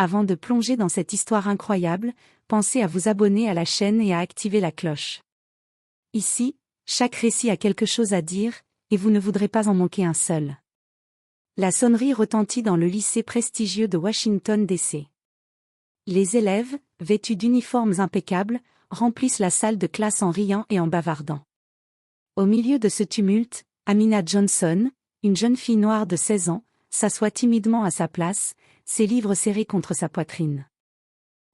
Avant de plonger dans cette histoire incroyable, pensez à vous abonner à la chaîne et à activer la cloche. Ici, chaque récit a quelque chose à dire, et vous ne voudrez pas en manquer un seul. La sonnerie retentit dans le lycée prestigieux de Washington, D.C. Les élèves, vêtus d'uniformes impeccables, remplissent la salle de classe en riant et en bavardant. Au milieu de ce tumulte, Amina Johnson, une jeune fille noire de 16 ans, s'assoit timidement à sa place, ses livres serrés contre sa poitrine.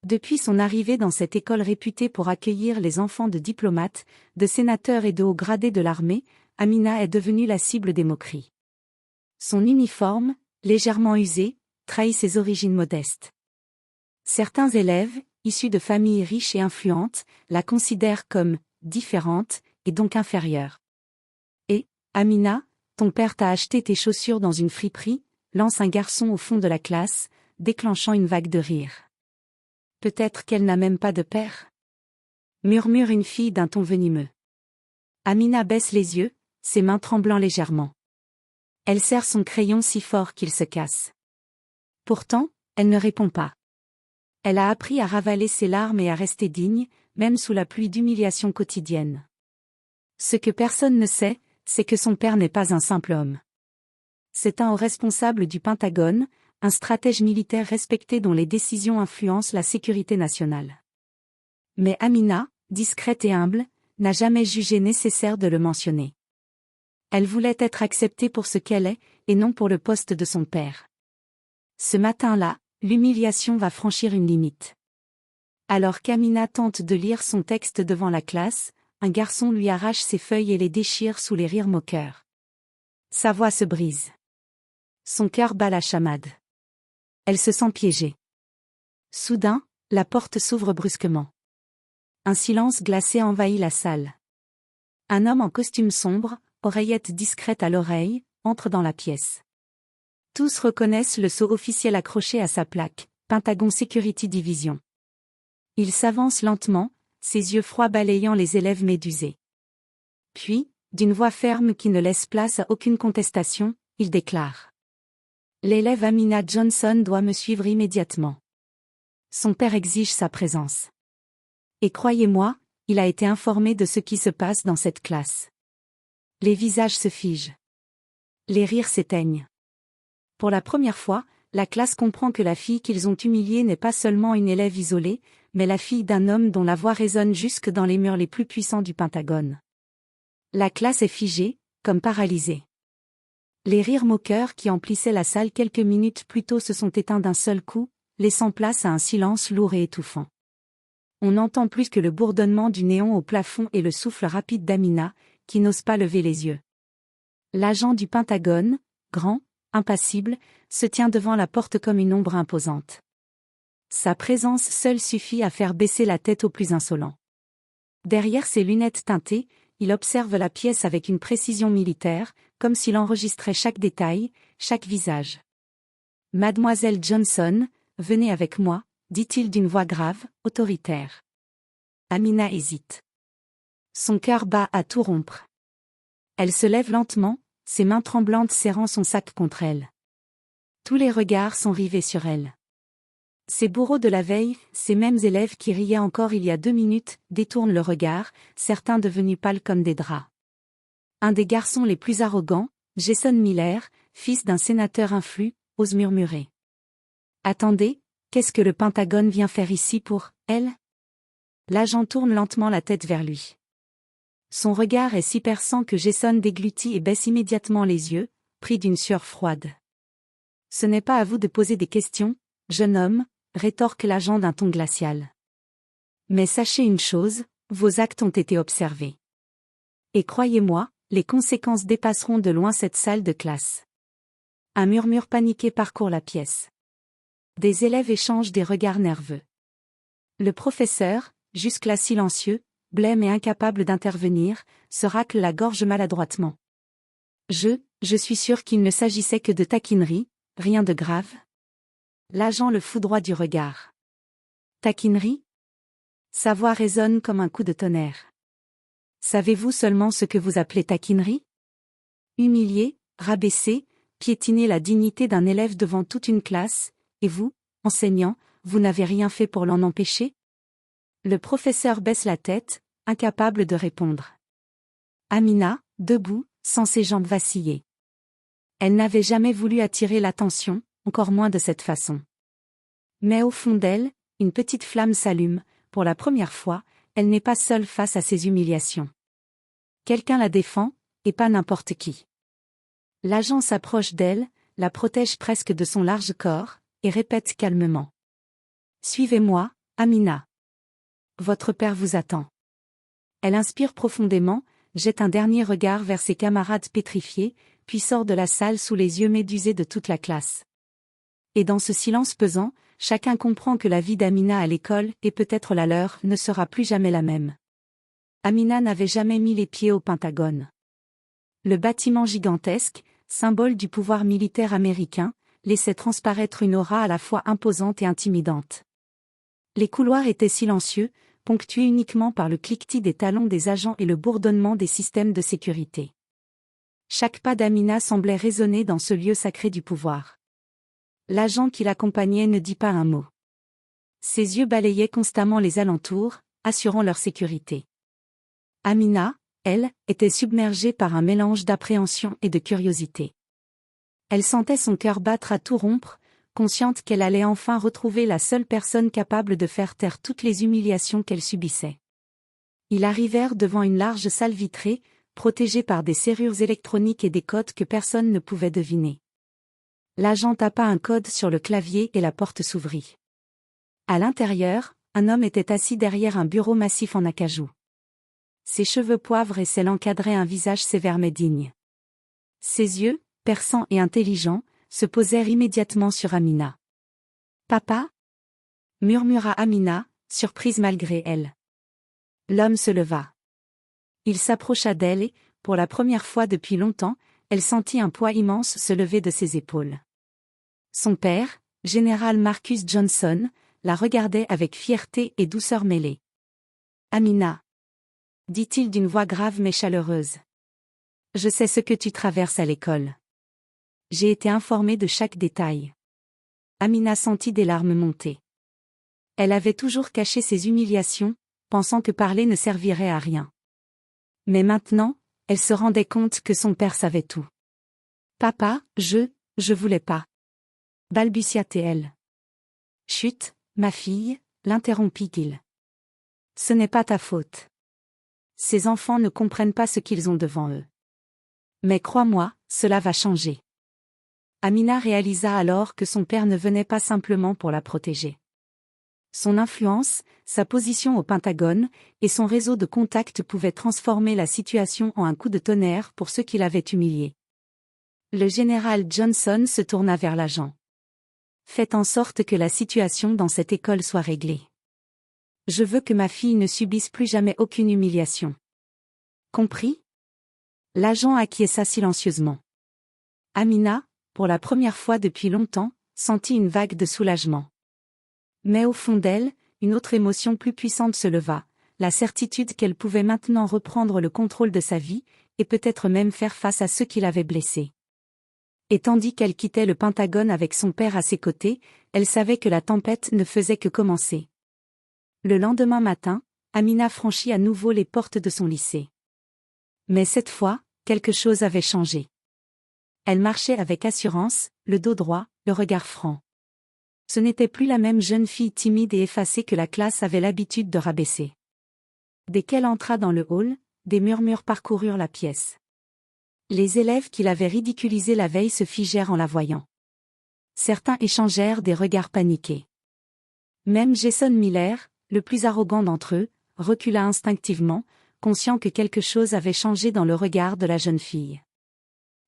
Depuis son arrivée dans cette école réputée pour accueillir les enfants de diplomates, de sénateurs et de hauts gradés de l'armée, Amina est devenue la cible des moqueries. Son uniforme, légèrement usé, trahit ses origines modestes. Certains élèves, issus de familles riches et influentes, la considèrent comme différente et donc inférieure. Et, Amina, ton père t'a acheté tes chaussures dans une friperie, lance un garçon au fond de la classe, déclenchant une vague de rire. Peut-être qu'elle n'a même pas de père, murmure une fille d'un ton venimeux. Amina baisse les yeux, ses mains tremblant légèrement. Elle serre son crayon si fort qu'il se casse. Pourtant, elle ne répond pas. Elle a appris à ravaler ses larmes et à rester digne, même sous la pluie d'humiliation quotidienne. Ce que personne ne sait, c'est que son père n'est pas un simple homme. C'est un haut responsable du Pentagone, un stratège militaire respecté dont les décisions influencent la sécurité nationale. Mais Amina, discrète et humble, n'a jamais jugé nécessaire de le mentionner. Elle voulait être acceptée pour ce qu'elle est, et non pour le poste de son père. Ce matin-là, l'humiliation va franchir une limite. Alors qu'Amina tente de lire son texte devant la classe, un garçon lui arrache ses feuilles et les déchire sous les rires moqueurs. Sa voix se brise. Son cœur bat la chamade. Elle se sent piégée. Soudain, la porte s'ouvre brusquement. Un silence glacé envahit la salle. Un homme en costume sombre, oreillette discrète à l'oreille, entre dans la pièce. Tous reconnaissent le sceau officiel accroché à sa plaque, Pentagon Security Division. Il s'avance lentement, ses yeux froids balayant les élèves médusés. Puis, d'une voix ferme qui ne laisse place à aucune contestation, il déclare. L'élève Amina Johnson doit me suivre immédiatement. Son père exige sa présence. Et croyez-moi, il a été informé de ce qui se passe dans cette classe. Les visages se figent. Les rires s'éteignent. Pour la première fois, la classe comprend que la fille qu'ils ont humiliée n'est pas seulement une élève isolée, mais la fille d'un homme dont la voix résonne jusque dans les murs les plus puissants du Pentagone. La classe est figée, comme paralysée. Les rires moqueurs qui emplissaient la salle quelques minutes plus tôt se sont éteints d'un seul coup, laissant place à un silence lourd et étouffant. On n'entend plus que le bourdonnement du néon au plafond et le souffle rapide d'Amina, qui n'ose pas lever les yeux. L'agent du Pentagone, grand, impassible, se tient devant la porte comme une ombre imposante. Sa présence seule suffit à faire baisser la tête aux plus insolents. Derrière ses lunettes teintées, il observe la pièce avec une précision militaire, comme s'il enregistrait chaque détail, chaque visage. « Mademoiselle Johnson, venez avec moi », dit-il d'une voix grave, autoritaire. Amina hésite. Son cœur bat à tout rompre. Elle se lève lentement, ses mains tremblantes serrant son sac contre elle. Tous les regards sont rivés sur elle. Ces bourreaux de la veille, ces mêmes élèves qui riaient encore il y a 2 minutes, détournent le regard, certains devenus pâles comme des draps. Un des garçons les plus arrogants, Jason Miller, fils d'un sénateur influent, ose murmurer. « Attendez, qu'est-ce que le Pentagone vient faire ici pour elle ?» L'agent tourne lentement la tête vers lui. Son regard est si perçant que Jason déglutit et baisse immédiatement les yeux, pris d'une sueur froide. « Ce n'est pas à vous de poser des questions, jeune homme, » rétorque l'agent d'un ton glacial. « Mais sachez une chose, vos actes ont été observés. Et croyez-moi, les conséquences dépasseront de loin cette salle de classe. » Un murmure paniqué parcourt la pièce. Des élèves échangent des regards nerveux. Le professeur, jusque-là silencieux, blême et incapable d'intervenir, se racle la gorge maladroitement. Je suis sûr qu'il ne s'agissait que de taquinerie, rien de grave. L'agent le foudroie du regard. Taquinerie ? Sa voix résonne comme un coup de tonnerre. Savez-vous seulement ce que vous appelez taquinerie ? Humilier, rabaisser, piétiner la dignité d'un élève devant toute une classe, et vous, enseignant, vous n'avez rien fait pour l'en empêcher? Le professeur baisse la tête, incapable de répondre. Amina, debout, sans ses jambes vaciller. Elle n'avait jamais voulu attirer l'attention, encore moins de cette façon. Mais au fond d'elle, une petite flamme s'allume, pour la première fois, elle n'est pas seule face à ces humiliations. Quelqu'un la défend, et pas n'importe qui. L'agent s'approche d'elle, la protège presque de son large corps, et répète calmement. Suivez-moi, Amina. Votre père vous attend. Elle inspire profondément, jette un dernier regard vers ses camarades pétrifiés, puis sort de la salle sous les yeux médusés de toute la classe. Et dans ce silence pesant, chacun comprend que la vie d'Amina à l'école, et peut-être la leur, ne sera plus jamais la même. Amina n'avait jamais mis les pieds au Pentagone. Le bâtiment gigantesque, symbole du pouvoir militaire américain, laissait transparaître une aura à la fois imposante et intimidante. Les couloirs étaient silencieux, ponctués uniquement par le cliquetis des talons des agents et le bourdonnement des systèmes de sécurité. Chaque pas d'Amina semblait résonner dans ce lieu sacré du pouvoir. L'agent qui l'accompagnait ne dit pas un mot. Ses yeux balayaient constamment les alentours, assurant leur sécurité. Amina, elle, était submergée par un mélange d'appréhension et de curiosité. Elle sentait son cœur battre à tout rompre, consciente qu'elle allait enfin retrouver la seule personne capable de faire taire toutes les humiliations qu'elle subissait. Ils arrivèrent devant une large salle vitrée, protégée par des serrures électroniques et des codes que personne ne pouvait deviner. L'agent tapa un code sur le clavier et la porte s'ouvrit. À l'intérieur, un homme était assis derrière un bureau massif en acajou. Ses cheveux poivre et cils encadraient un visage sévère mais digne. Ses yeux, perçants et intelligents, se posèrent immédiatement sur Amina. « Papa » murmura Amina, surprise malgré elle. L'homme se leva. Il s'approcha d'elle et, pour la première fois depuis longtemps, elle sentit un poids immense se lever de ses épaules. Son père, général Marcus Johnson, la regardait avec fierté et douceur mêlée. « Amina » dit-il d'une voix grave mais chaleureuse. « Je sais ce que tu traverses à l'école. J'ai été informé de chaque détail. » Amina sentit des larmes monter. Elle avait toujours caché ses humiliations, pensant que parler ne servirait à rien. Mais maintenant, elle se rendait compte que son père savait tout. « Papa, je voulais pas. » balbutia-t-elle. « Chut, ma fille, » l'interrompit Gil. « Ce n'est pas ta faute. Ces enfants ne comprennent pas ce qu'ils ont devant eux. Mais crois-moi, cela va changer. » Amina réalisa alors que son père ne venait pas simplement pour la protéger. Son influence, sa position au Pentagone, et son réseau de contacts pouvaient transformer la situation en un coup de tonnerre pour ceux qui l'avaient humilié. Le général Johnson se tourna vers l'agent. « Faites en sorte que la situation dans cette école soit réglée. Je veux que ma fille ne subisse plus jamais aucune humiliation. » Compris ? L'agent acquiesça silencieusement. Amina, pour la première fois depuis longtemps, sentit une vague de soulagement. Mais au fond d'elle, une autre émotion plus puissante se leva, la certitude qu'elle pouvait maintenant reprendre le contrôle de sa vie, et peut-être même faire face à ceux qui l'avaient blessée. Et tandis qu'elle quittait le Pentagone avec son père à ses côtés, elle savait que la tempête ne faisait que commencer. Le lendemain matin, Amina franchit à nouveau les portes de son lycée. Mais cette fois, quelque chose avait changé. Elle marchait avec assurance, le dos droit, le regard franc. Ce n'était plus la même jeune fille timide et effacée que la classe avait l'habitude de rabaisser. Dès qu'elle entra dans le hall, des murmures parcoururent la pièce. Les élèves qui l'avaient ridiculisée la veille se figèrent en la voyant. Certains échangèrent des regards paniqués. Même Jason Miller, le plus arrogant d'entre eux, recula instinctivement, conscient que quelque chose avait changé dans le regard de la jeune fille.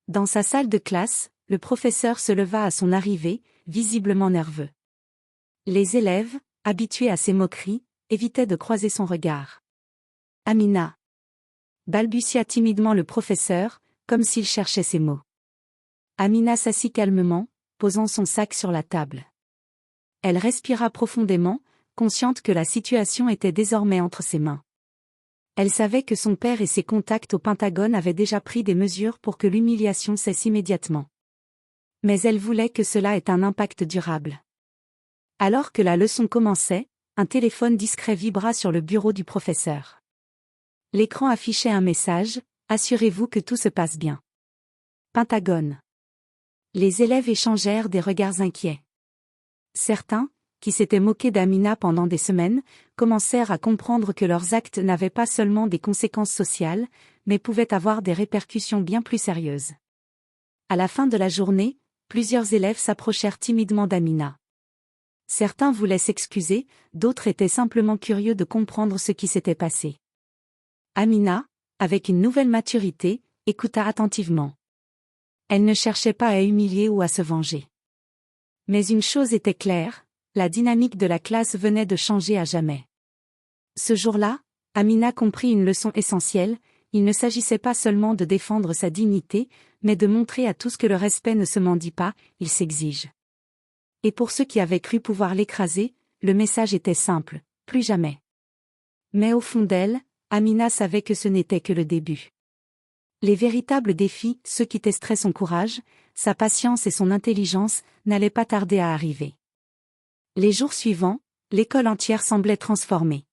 Dans sa salle de classe, le professeur se leva à son arrivée, visiblement nerveux. Les élèves, habitués à ses moqueries, évitaient de croiser son regard. « Amina » balbutia timidement le professeur, comme s'il cherchait ses mots. Amina s'assit calmement, posant son sac sur la table. Elle respira profondément, consciente que la situation était désormais entre ses mains. Elle savait que son père et ses contacts au Pentagone avaient déjà pris des mesures pour que l'humiliation cesse immédiatement. Mais elle voulait que cela ait un impact durable. Alors que la leçon commençait, un téléphone discret vibra sur le bureau du professeur. L'écran affichait un message: « Assurez-vous que tout se passe bien. » Pentagone. Les élèves échangèrent des regards inquiets. Certains, qui s'étaient moqués d'Amina pendant des semaines, commencèrent à comprendre que leurs actes n'avaient pas seulement des conséquences sociales, mais pouvaient avoir des répercussions bien plus sérieuses. À la fin de la journée, plusieurs élèves s'approchèrent timidement d'Amina. Certains voulaient s'excuser, d'autres étaient simplement curieux de comprendre ce qui s'était passé. Amina, avec une nouvelle maturité, écouta attentivement. Elle ne cherchait pas à humilier ou à se venger. Mais une chose était claire, la dynamique de la classe venait de changer à jamais. Ce jour-là, Amina comprit une leçon essentielle: il ne s'agissait pas seulement de défendre sa dignité, mais de montrer à tous que le respect ne se mendie pas, il s'exige. Et pour ceux qui avaient cru pouvoir l'écraser, le message était simple: plus jamais. Mais au fond d'elle, Amina savait que ce n'était que le début. Les véritables défis, ceux qui testeraient son courage, sa patience et son intelligence, n'allaient pas tarder à arriver. Les jours suivants, l'école entière semblait transformée.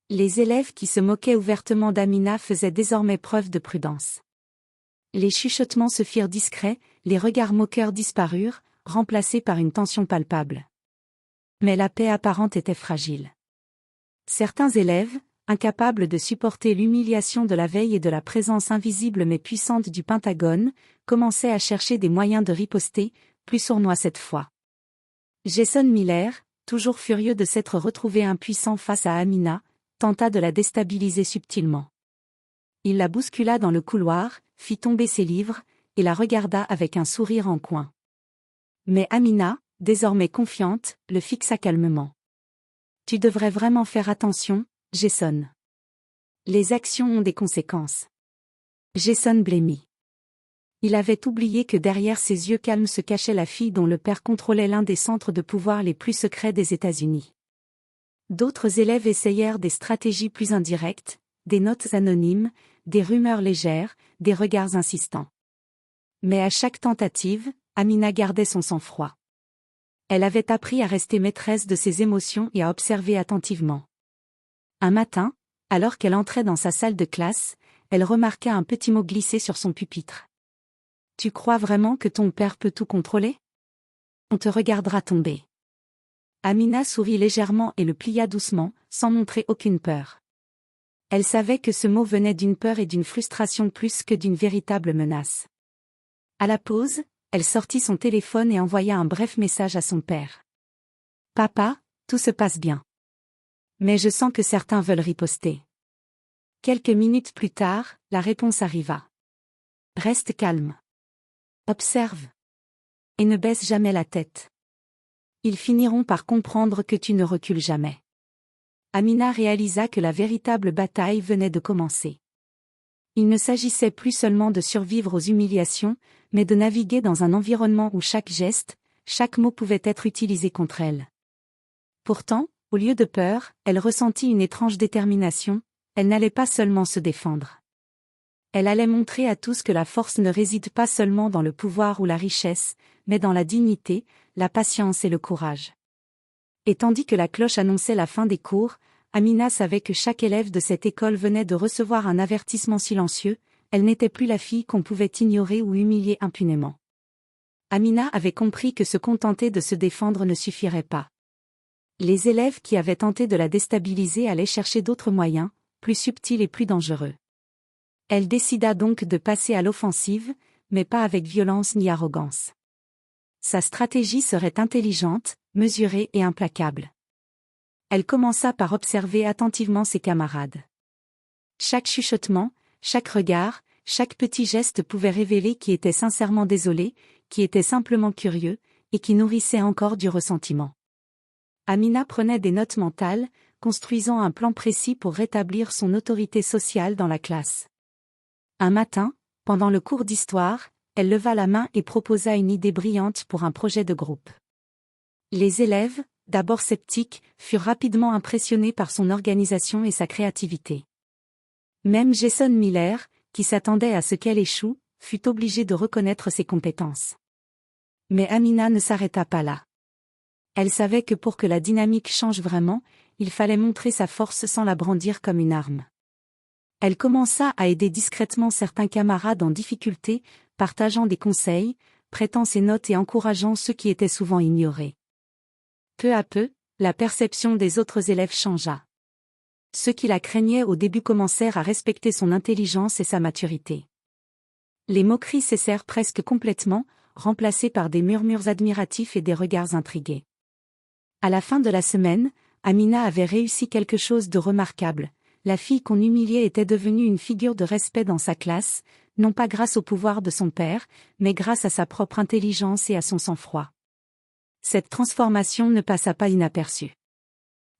Les élèves qui se moquaient ouvertement d'Amina faisaient désormais preuve de prudence. Les chuchotements se firent discrets, les regards moqueurs disparurent, remplacés par une tension palpable. Mais la paix apparente était fragile. Certains élèves, incapables de supporter l'humiliation de la veille et de la présence invisible mais puissante du Pentagone, commençaient à chercher des moyens de riposter, plus sournois cette fois. Jason Miller, toujours furieux de s'être retrouvé impuissant face à Amina, tenta de la déstabiliser subtilement. Il la bouscula dans le couloir, fit tomber ses livres, et la regarda avec un sourire en coin. Mais Amina, désormais confiante, le fixa calmement. « Tu devrais vraiment faire attention, Jason. Les actions ont des conséquences. » Jason blêmit. Il avait oublié que derrière ses yeux calmes se cachait la fille dont le père contrôlait l'un des centres de pouvoir les plus secrets des États-Unis. D'autres élèves essayèrent des stratégies plus indirectes, des notes anonymes, des rumeurs légères, des regards insistants. Mais à chaque tentative, Amina gardait son sang-froid. Elle avait appris à rester maîtresse de ses émotions et à observer attentivement. Un matin, alors qu'elle entrait dans sa salle de classe, elle remarqua un petit mot glissé sur son pupitre. « Tu crois vraiment que ton père peut tout contrôler ? On te regardera tomber. » Amina sourit légèrement et le plia doucement, sans montrer aucune peur. Elle savait que ce mot venait d'une peur et d'une frustration plus que d'une véritable menace. À la pause, elle sortit son téléphone et envoya un bref message à son père. « Papa, tout se passe bien. Mais je sens que certains veulent riposter. » Quelques minutes plus tard, la réponse arriva. « Reste calme. Observe. Et ne baisse jamais la tête. Ils finiront par comprendre que tu ne recules jamais. » Amina réalisa que la véritable bataille venait de commencer. Il ne s'agissait plus seulement de survivre aux humiliations, mais de naviguer dans un environnement où chaque geste, chaque mot pouvait être utilisé contre elle. Pourtant, au lieu de peur, elle ressentit une étrange détermination, elle n'allait pas seulement se défendre. Elle allait montrer à tous que la force ne réside pas seulement dans le pouvoir ou la richesse, mais dans la dignité, la patience et le courage. Et tandis que la cloche annonçait la fin des cours, Amina savait que chaque élève de cette école venait de recevoir un avertissement silencieux, elle n'était plus la fille qu'on pouvait ignorer ou humilier impunément. Amina avait compris que se contenter de se défendre ne suffirait pas. Les élèves qui avaient tenté de la déstabiliser allaient chercher d'autres moyens, plus subtils et plus dangereux. Elle décida donc de passer à l'offensive, mais pas avec violence ni arrogance. Sa stratégie serait intelligente, mesurée et implacable. Elle commença par observer attentivement ses camarades. Chaque chuchotement, chaque regard, chaque petit geste pouvait révéler qui était sincèrement désolé, qui était simplement curieux, et qui nourrissait encore du ressentiment. Amina prenait des notes mentales, construisant un plan précis pour rétablir son autorité sociale dans la classe. Un matin, pendant le cours d'histoire, elle leva la main et proposa une idée brillante pour un projet de groupe. Les élèves, d'abord sceptiques, furent rapidement impressionnés par son organisation et sa créativité. Même Jason Miller, qui s'attendait à ce qu'elle échoue, fut obligé de reconnaître ses compétences. Mais Amina ne s'arrêta pas là. Elle savait que pour que la dynamique change vraiment, il fallait montrer sa force sans la brandir comme une arme. Elle commença à aider discrètement certains camarades en difficulté, partageant des conseils, prêtant ses notes et encourageant ceux qui étaient souvent ignorés. Peu à peu, la perception des autres élèves changea. Ceux qui la craignaient au début commencèrent à respecter son intelligence et sa maturité. Les moqueries cessèrent presque complètement, remplacées par des murmures admiratifs et des regards intrigués. À la fin de la semaine, Amina avait réussi quelque chose de remarquable. La fille qu'on humiliait était devenue une figure de respect dans sa classe, non pas grâce au pouvoir de son père, mais grâce à sa propre intelligence et à son sang-froid. Cette transformation ne passa pas inaperçue.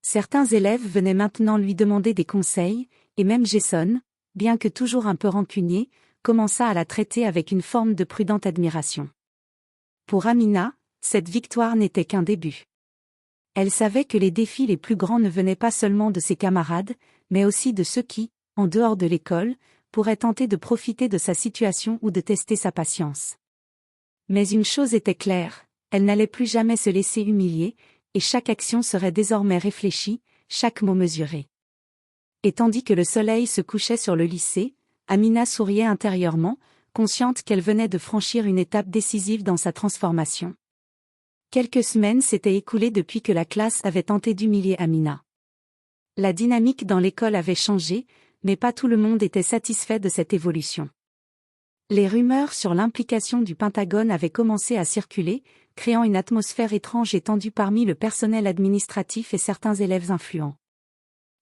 Certains élèves venaient maintenant lui demander des conseils, et même Jason, bien que toujours un peu rancunier, commença à la traiter avec une forme de prudente admiration. Pour Amina, cette victoire n'était qu'un début. Elle savait que les défis les plus grands ne venaient pas seulement de ses camarades, mais aussi de ceux qui, en dehors de l'école, pourraient tenter de profiter de sa situation ou de tester sa patience. Mais une chose était claire, elle n'allait plus jamais se laisser humilier, et chaque action serait désormais réfléchie, chaque mot mesuré. Et tandis que le soleil se couchait sur le lycée, Amina souriait intérieurement, consciente qu'elle venait de franchir une étape décisive dans sa transformation. Quelques semaines s'étaient écoulées depuis que la classe avait tenté d'humilier Amina. La dynamique dans l'école avait changé, mais pas tout le monde était satisfait de cette évolution. Les rumeurs sur l'implication du Pentagone avaient commencé à circuler, créant une atmosphère étrange et tendue parmi le personnel administratif et certains élèves influents.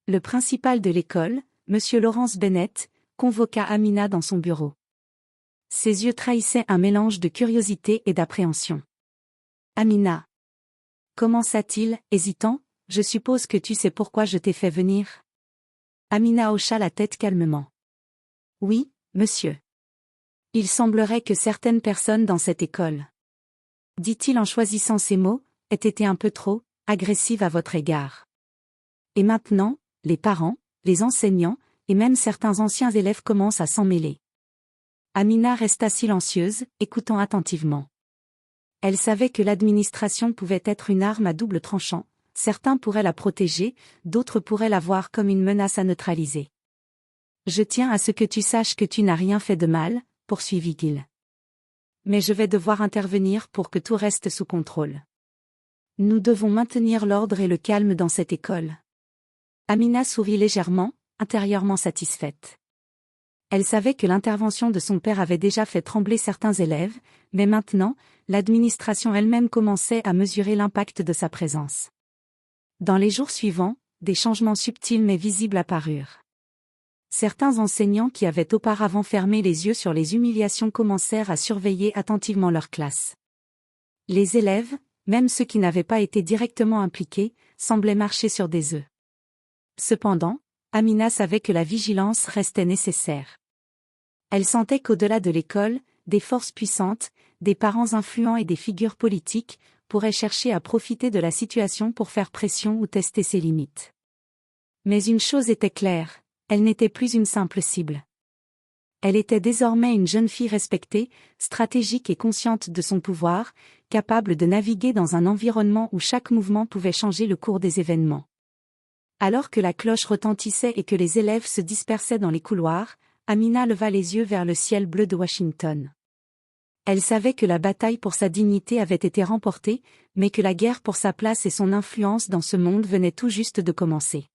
Le principal de l'école, M. Lawrence Bennett, convoqua Amina dans son bureau. Ses yeux trahissaient un mélange de curiosité et d'appréhension. « Amina » commença-t-il, hésitant, « je suppose que tu sais pourquoi je t'ai fait venir ?» Amina hocha la tête calmement. « Oui, monsieur. Il semblerait que certaines personnes dans cette école, dit-il en choisissant ses mots, aient été un peu trop agressives à votre égard. Et maintenant, les parents, les enseignants, et même certains anciens élèves commencent à s'en mêler. » Amina resta silencieuse, écoutant attentivement. Elle savait que l'administration pouvait être une arme à double tranchant, certains pourraient la protéger, d'autres pourraient la voir comme une menace à neutraliser. « Je tiens à ce que tu saches que tu n'as rien fait de mal, » poursuivit-il. « Mais je vais devoir intervenir pour que tout reste sous contrôle. Nous devons maintenir l'ordre et le calme dans cette école. » Amina sourit légèrement, intérieurement satisfaite. Elle savait que l'intervention de son père avait déjà fait trembler certains élèves, mais maintenant, l'administration elle-même commençait à mesurer l'impact de sa présence. Dans les jours suivants, des changements subtils mais visibles apparurent. Certains enseignants qui avaient auparavant fermé les yeux sur les humiliations commencèrent à surveiller attentivement leur classe. Les élèves, même ceux qui n'avaient pas été directement impliqués, semblaient marcher sur des œufs. Cependant, Amina savait que la vigilance restait nécessaire. Elle sentait qu'au-delà de l'école, des forces puissantes, des parents influents et des figures politiques, pourraient chercher à profiter de la situation pour faire pression ou tester ses limites. Mais une chose était claire, elle n'était plus une simple cible. Elle était désormais une jeune fille respectée, stratégique et consciente de son pouvoir, capable de naviguer dans un environnement où chaque mouvement pouvait changer le cours des événements. Alors que la cloche retentissait et que les élèves se dispersaient dans les couloirs, Amina leva les yeux vers le ciel bleu de Washington. Elle savait que la bataille pour sa dignité avait été remportée, mais que la guerre pour sa place et son influence dans ce monde venait tout juste de commencer.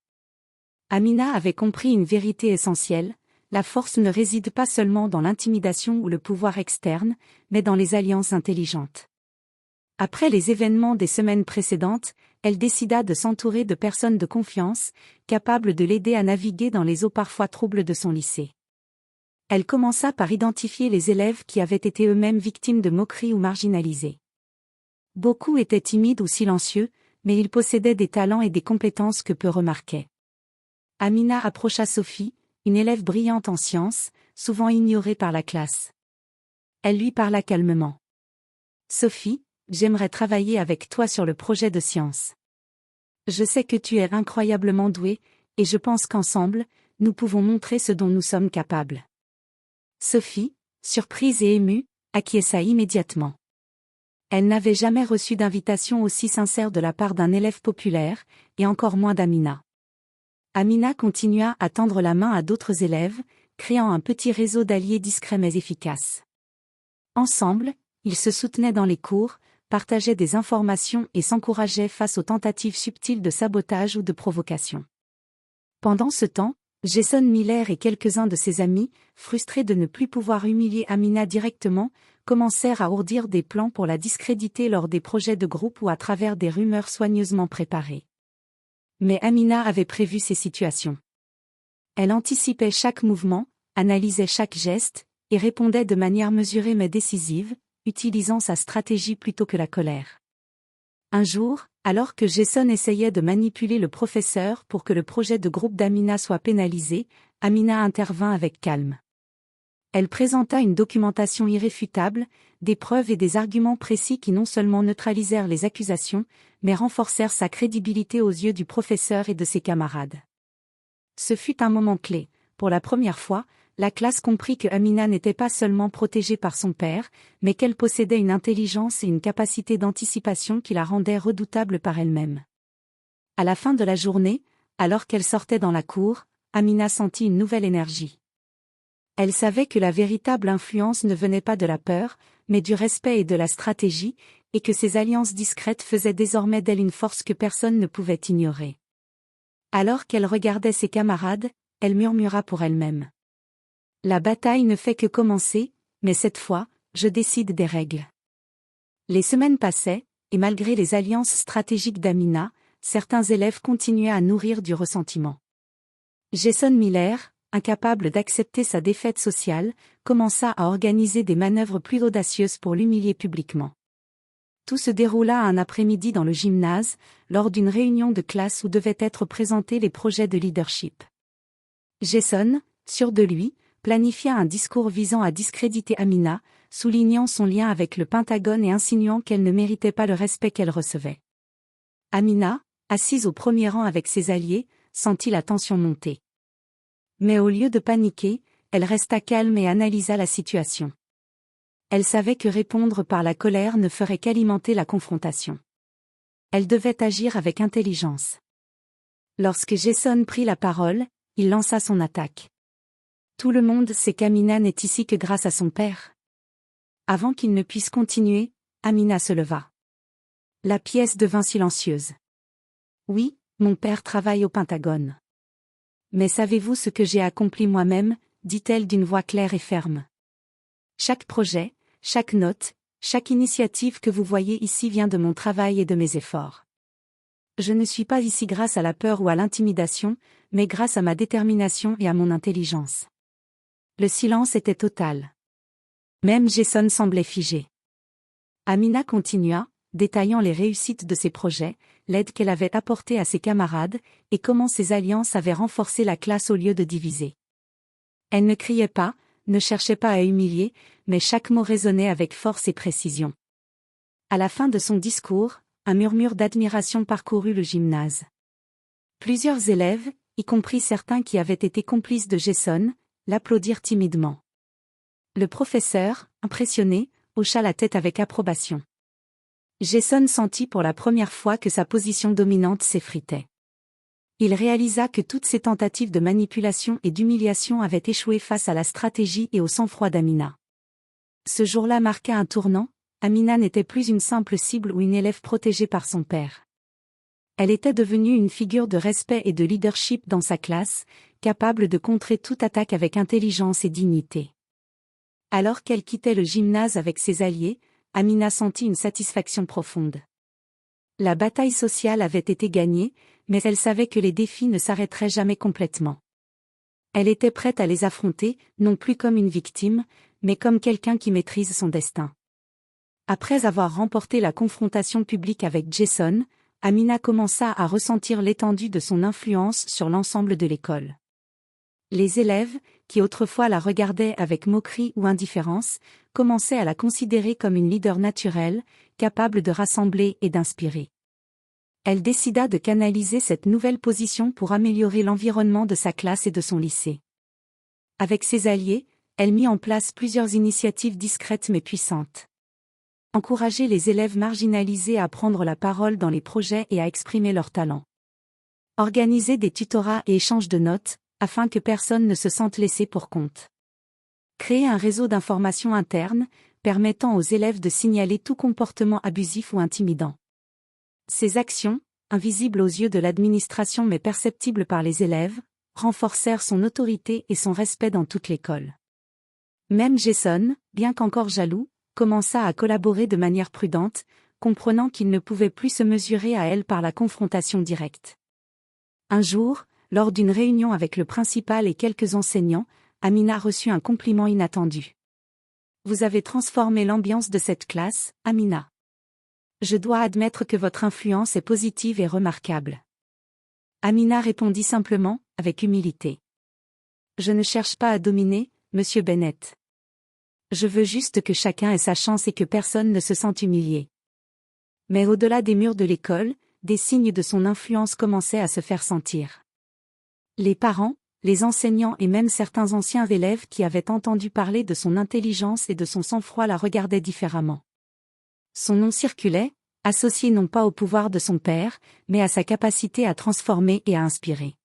Amina avait compris une vérité essentielle, la force ne réside pas seulement dans l'intimidation ou le pouvoir externe, mais dans les alliances intelligentes. Après les événements des semaines précédentes, elle décida de s'entourer de personnes de confiance, capables de l'aider à naviguer dans les eaux parfois troubles de son lycée. Elle commença par identifier les élèves qui avaient été eux-mêmes victimes de moqueries ou marginalisés. Beaucoup étaient timides ou silencieux, mais ils possédaient des talents et des compétences que peu remarquaient. Amina approcha Sophie, une élève brillante en sciences, souvent ignorée par la classe. Elle lui parla calmement. « Sophie, j'aimerais travailler avec toi sur le projet de science. Je sais que tu es incroyablement douée, et je pense qu'ensemble, nous pouvons montrer ce dont nous sommes capables. » Sophie, surprise et émue, acquiesça immédiatement. Elle n'avait jamais reçu d'invitation aussi sincère de la part d'un élève populaire, et encore moins d'Amina. Amina continua à tendre la main à d'autres élèves, créant un petit réseau d'alliés discrets mais efficaces. Ensemble, ils se soutenaient dans les cours, partageaient des informations et s'encourageaient face aux tentatives subtiles de sabotage ou de provocation. Pendant ce temps, Jason Miller et quelques-uns de ses amis, frustrés de ne plus pouvoir humilier Amina directement, commencèrent à ourdir des plans pour la discréditer lors des projets de groupe ou à travers des rumeurs soigneusement préparées. Mais Amina avait prévu ces situations. Elle anticipait chaque mouvement, analysait chaque geste, et répondait de manière mesurée mais décisive, utilisant sa stratégie plutôt que la colère. Un jour, alors que Jason essayait de manipuler le professeur pour que le projet de groupe d'Amina soit pénalisé, Amina intervint avec calme. Elle présenta une documentation irréfutable, des preuves et des arguments précis qui non seulement neutralisèrent les accusations, mais renforcèrent sa crédibilité aux yeux du professeur et de ses camarades. Ce fut un moment clé. Pour la première fois, la classe comprit que Amina n'était pas seulement protégée par son père, mais qu'elle possédait une intelligence et une capacité d'anticipation qui la rendaient redoutable par elle-même. À la fin de la journée, alors qu'elle sortait dans la cour, Amina sentit une nouvelle énergie. Elle savait que la véritable influence ne venait pas de la peur, mais du respect et de la stratégie, et que ces alliances discrètes faisaient désormais d'elle une force que personne ne pouvait ignorer. Alors qu'elle regardait ses camarades, elle murmura pour elle-même. La bataille ne fait que commencer, mais cette fois, je décide des règles. Les semaines passaient, et malgré les alliances stratégiques d'Amina, certains élèves continuaient à nourrir du ressentiment. Jason Miller, incapable d'accepter sa défaite sociale, commença à organiser des manœuvres plus audacieuses pour l'humilier publiquement. Tout se déroula un après-midi dans le gymnase, lors d'une réunion de classe où devaient être présentés les projets de leadership. Jason, sûr de lui, planifia un discours visant à discréditer Amina, soulignant son lien avec le Pentagone et insinuant qu'elle ne méritait pas le respect qu'elle recevait. Amina, assise au premier rang avec ses alliés, sentit la tension monter. Mais au lieu de paniquer, elle resta calme et analysa la situation. Elle savait que répondre par la colère ne ferait qu'alimenter la confrontation. Elle devait agir avec intelligence. Lorsque Jason prit la parole, il lança son attaque. Tout le monde sait qu'Amina n'est ici que grâce à son père. Avant qu'il ne puisse continuer, Amina se leva. La pièce devint silencieuse. Oui, mon père travaille au Pentagone. Mais savez-vous ce que j'ai accompli moi-même, dit-elle d'une voix claire et ferme. Chaque projet, chaque note, chaque initiative que vous voyez ici vient de mon travail et de mes efforts. Je ne suis pas ici grâce à la peur ou à l'intimidation, mais grâce à ma détermination et à mon intelligence. Le silence était total. Même Jason semblait figé. Amina continua, détaillant les réussites de ses projets, l'aide qu'elle avait apportée à ses camarades, et comment ses alliances avaient renforcé la classe au lieu de diviser. Elle ne criait pas, ne cherchait pas à humilier, mais chaque mot résonnait avec force et précision. À la fin de son discours, un murmure d'admiration parcourut le gymnase. Plusieurs élèves, y compris certains qui avaient été complices de Jason, l'applaudirent timidement. Le professeur, impressionné, hocha la tête avec approbation. Jason sentit pour la première fois que sa position dominante s'effritait. Il réalisa que toutes ses tentatives de manipulation et d'humiliation avaient échoué face à la stratégie et au sang-froid d'Amina. Ce jour-là marqua un tournant, Amina n'était plus une simple cible ou une élève protégée par son père. Elle était devenue une figure de respect et de leadership dans sa classe, capable de contrer toute attaque avec intelligence et dignité. Alors qu'elle quittait le gymnase avec ses alliés, Amina sentit une satisfaction profonde. La bataille sociale avait été gagnée, mais elle savait que les défis ne s'arrêteraient jamais complètement. Elle était prête à les affronter, non plus comme une victime, mais comme quelqu'un qui maîtrise son destin. Après avoir remporté la confrontation publique avec Jason, Amina commença à ressentir l'étendue de son influence sur l'ensemble de l'école. Les élèves, qui autrefois la regardaient avec moquerie ou indifférence, commençaient à la considérer comme une leader naturelle, capable de rassembler et d'inspirer. Elle décida de canaliser cette nouvelle position pour améliorer l'environnement de sa classe et de son lycée. Avec ses alliés, elle mit en place plusieurs initiatives discrètes mais puissantes. Encourager les élèves marginalisés à prendre la parole dans les projets et à exprimer leurs talents. Organiser des tutorats et échanges de notes, afin que personne ne se sente laissé pour compte. Créer un réseau d'information interne, permettant aux élèves de signaler tout comportement abusif ou intimidant. Ces actions, invisibles aux yeux de l'administration mais perceptibles par les élèves, renforcèrent son autorité et son respect dans toute l'école. Même Jason, bien qu'encore jaloux, commença à collaborer de manière prudente, comprenant qu'il ne pouvait plus se mesurer à elle par la confrontation directe. Un jour, lors d'une réunion avec le principal et quelques enseignants, Amina reçut un compliment inattendu. « Vous avez transformé l'ambiance de cette classe, Amina. Je dois admettre que votre influence est positive et remarquable. » Amina répondit simplement, avec humilité. « Je ne cherche pas à dominer, Monsieur Bennett. Je veux juste que chacun ait sa chance et que personne ne se sente humilié. » Mais au-delà des murs de l'école, des signes de son influence commençaient à se faire sentir. Les parents, les enseignants et même certains anciens élèves qui avaient entendu parler de son intelligence et de son sang-froid la regardaient différemment. Son nom circulait, associé non pas au pouvoir de son père, mais à sa capacité à transformer et à inspirer.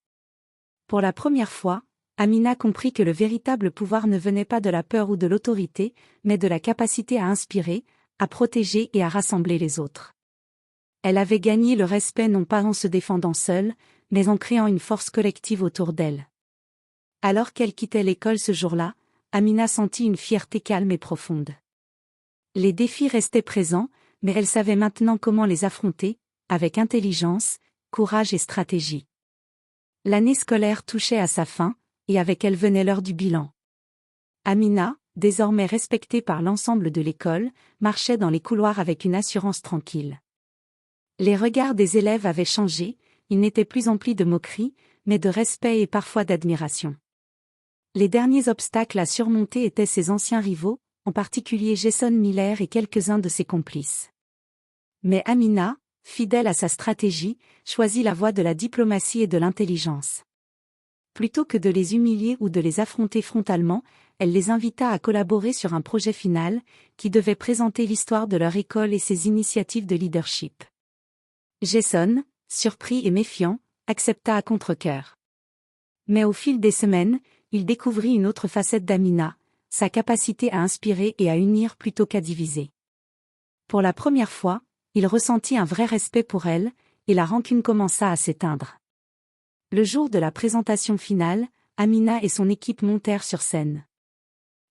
Pour la première fois, Amina comprit que le véritable pouvoir ne venait pas de la peur ou de l'autorité, mais de la capacité à inspirer, à protéger et à rassembler les autres. Elle avait gagné le respect non pas en se défendant seule, mais en créant une force collective autour d'elle. Alors qu'elle quittait l'école ce jour-là, Amina sentit une fierté calme et profonde. Les défis restaient présents, mais elle savait maintenant comment les affronter, avec intelligence, courage et stratégie. L'année scolaire touchait à sa fin, et avec elle venait l'heure du bilan. Amina, désormais respectée par l'ensemble de l'école, marchait dans les couloirs avec une assurance tranquille. Les regards des élèves avaient changé, ils n'étaient plus emplis de moquerie, mais de respect et parfois d'admiration. Les derniers obstacles à surmonter étaient ses anciens rivaux, en particulier Jason Miller et quelques-uns de ses complices. Mais Amina, fidèle à sa stratégie, choisit la voie de la diplomatie et de l'intelligence. Plutôt que de les humilier ou de les affronter frontalement, elle les invita à collaborer sur un projet final, qui devait présenter l'histoire de leur école et ses initiatives de leadership. Jason, surpris et méfiant, accepta à contre-cœur. Mais au fil des semaines, il découvrit une autre facette d'Amina, sa capacité à inspirer et à unir plutôt qu'à diviser. Pour la première fois, il ressentit un vrai respect pour elle, et la rancune commença à s'éteindre. Le jour de la présentation finale, Amina et son équipe montèrent sur scène.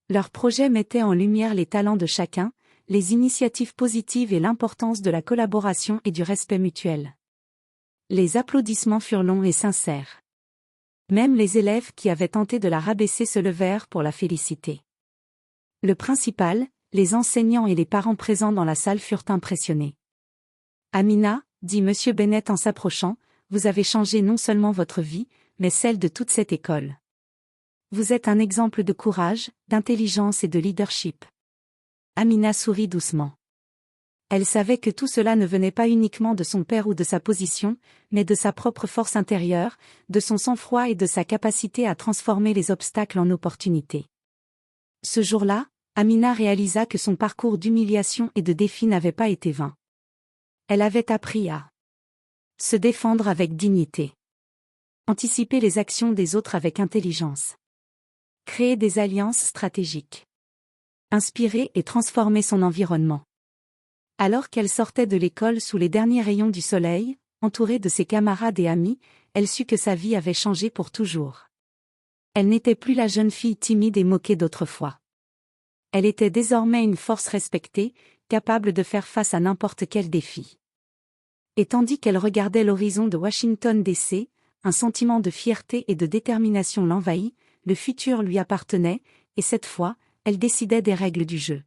Leur projet mettait en lumière les talents de chacun, les initiatives positives et l'importance de la collaboration et du respect mutuel. Les applaudissements furent longs et sincères. Même les élèves qui avaient tenté de la rabaisser se levèrent pour la féliciter. Le principal, les enseignants et les parents présents dans la salle furent impressionnés. « Amina, dit Monsieur Bennett en s'approchant, vous avez changé non seulement votre vie, mais celle de toute cette école. Vous êtes un exemple de courage, d'intelligence et de leadership. » Amina sourit doucement. Elle savait que tout cela ne venait pas uniquement de son père ou de sa position, mais de sa propre force intérieure, de son sang-froid et de sa capacité à transformer les obstacles en opportunités. Ce jour-là, Amina réalisa que son parcours d'humiliation et de défi n'avait pas été vain. Elle avait appris à se défendre avec dignité, anticiper les actions des autres avec intelligence, créer des alliances stratégiques, inspirer et transformer son environnement. Alors qu'elle sortait de l'école sous les derniers rayons du soleil, entourée de ses camarades et amis, elle sut que sa vie avait changé pour toujours. Elle n'était plus la jeune fille timide et moquée d'autrefois. Elle était désormais une force respectée, capable de faire face à n'importe quel défi. Et tandis qu'elle regardait l'horizon de Washington DC, un sentiment de fierté et de détermination l'envahit, le futur lui appartenait, et cette fois, elle décidait des règles du jeu.